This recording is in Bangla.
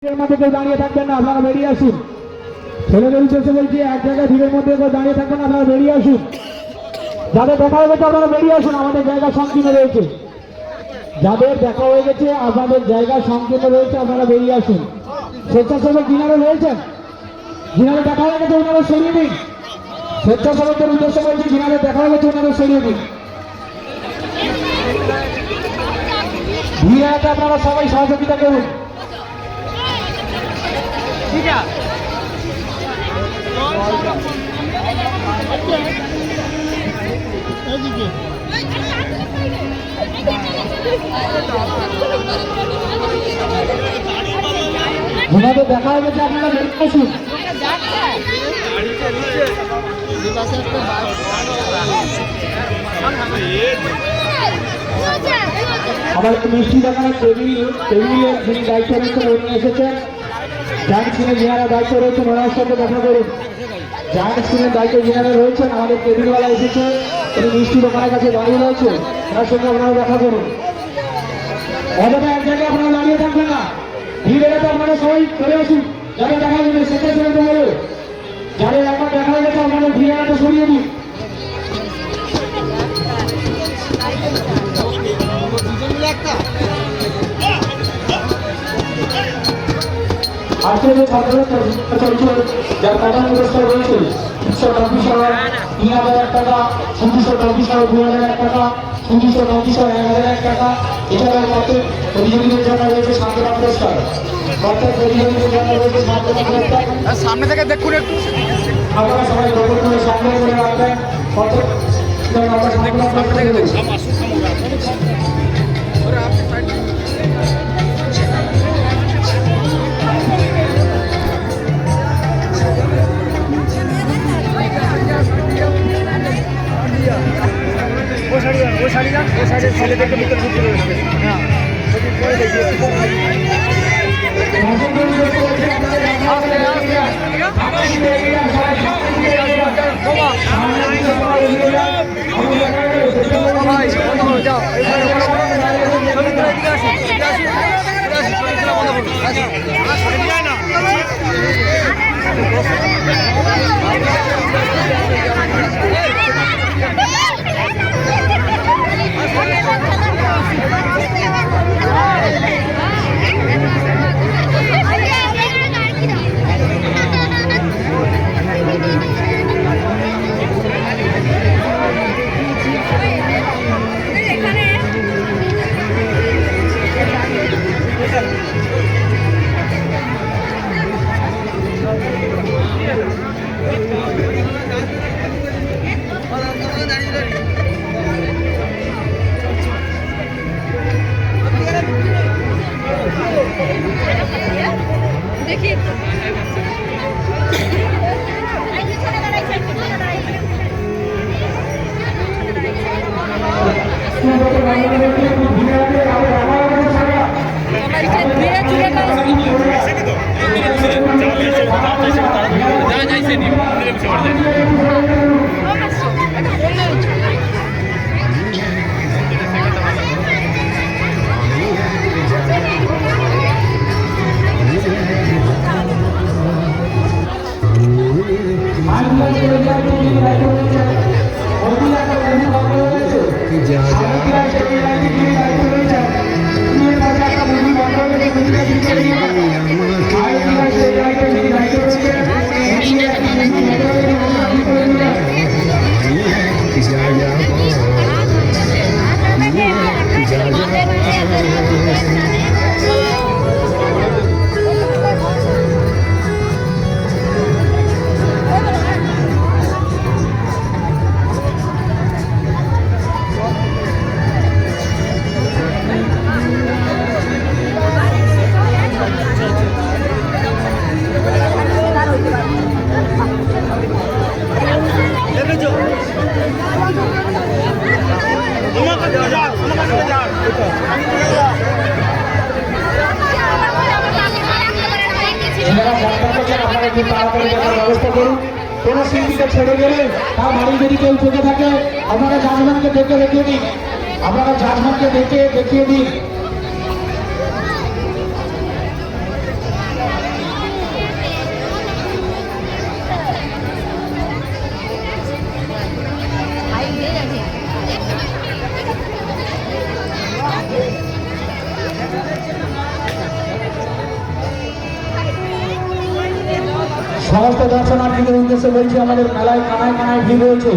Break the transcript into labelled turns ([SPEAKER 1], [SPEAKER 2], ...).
[SPEAKER 1] মধ্যে কেউ দাঁড়িয়ে থাকবেন না, আপনারা বেরিয়ে আসুন। ছেলেদের উদ্দেশ্যে বলছি, এক জায়গায় ভিড়ের মধ্যে কেউ দাঁড়িয়ে থাকবেন না, আপনারা বেরিয়ে আসুন। যাদের দেখা হয়ে গেছে আপনারা বেরিয়ে আসুন, আমাদের জায়গা সংকীর্ণ রয়েছে। যাদের দেখা হয়ে গেছে আপনাদের জায়গা সংকীর্ণ রয়েছে, আপনারা বেরিয়ে আসুন। স্বেচ্ছাসেবক যিনারা রয়েছেন, যিনারা দেখা হয়ে গেছে ওনারা সরিয়ে দিন। স্বেচ্ছাসেবকদের উদ্দেশ্যে বলছি, যিনারা দেখা হয়ে গেছে ওনারা সরিয়ে দিন। ভিড়ে আপনারা সবাই সহযোগিতা করুন। ওনাদের দেখা হয়ে গেছে আপনারা বেরিয়ে আসুন। আমাদের মিষ্টি দোকানের টেবিলের যিনি দায়িত্ব রয়েছেন উনি এসেছেন। জায়েন্ট স্ক্রিনের যিনারা দায়িত্ব রয়েছেন ওনার সঙ্গে দেখা করুন। জায়েন্ট স্ক্রিনের দায়িত্ব যিনারা রয়েছেন, আমাদের টেবিলওয়ালা এসেছে, উনি মিষ্টি দোকানের কাছে দাঁড়িয়ে রয়েছে, ওনার সঙ্গে আপনারা দেখা করুন। অযথা এক জায়গায় আপনারা দাঁড়িয়ে থাকবেন না, ভিড় এলাকা আপনারা সবাই চলে আসুন। যাদের দেখা যাবে সেটা ছেড়ে বলে, যাদের একবার দেখা হয়ে গেছে আপনাদের ভিড় এলাকা সরিয়ে দিন। আজকে যে ছাত্রদের যার প্রধান পুরস্কার রয়েছে 3,000 টাকা, 2,000 টাকা, 1,000 টাকা, এছাড়াও প্রত্যেক প্রতিযোগীদের জন্য রয়েছে সান্ত্বনা পুরস্কার। প্রত্যেক প্রতিযোগীদের জন্য রয়েছে সান্ত্বনা পুরস্কার।
[SPEAKER 2] সামনে থেকে দেখুন একটু,
[SPEAKER 1] আপনারা সবাই গোপন করে সামনে করে রাখবেন। প্রত্যেক সান্ত্বনা পুরস্কার দেবেন।
[SPEAKER 2] ছেলেদেরকে ভিতরে ঢুকতে রয়েছে। হ্যাঁ
[SPEAKER 3] देखिए
[SPEAKER 1] ব্যবস্থা করুন। কোন শিল্পীকে ছেড়ে গেলে তার বাড়ি যদি কেউ চোখে থাকে আপনারা জাজমানকে দেখে দেখিয়ে দিন, আপনারা জাজমানকে দেখে দেখিয়ে দিন। সমস্ত দর্শনার্থীদের উদ্দেশ্যে বলছি আমাদের মেলায় কানায় কানায় ভিড় রয়েছে।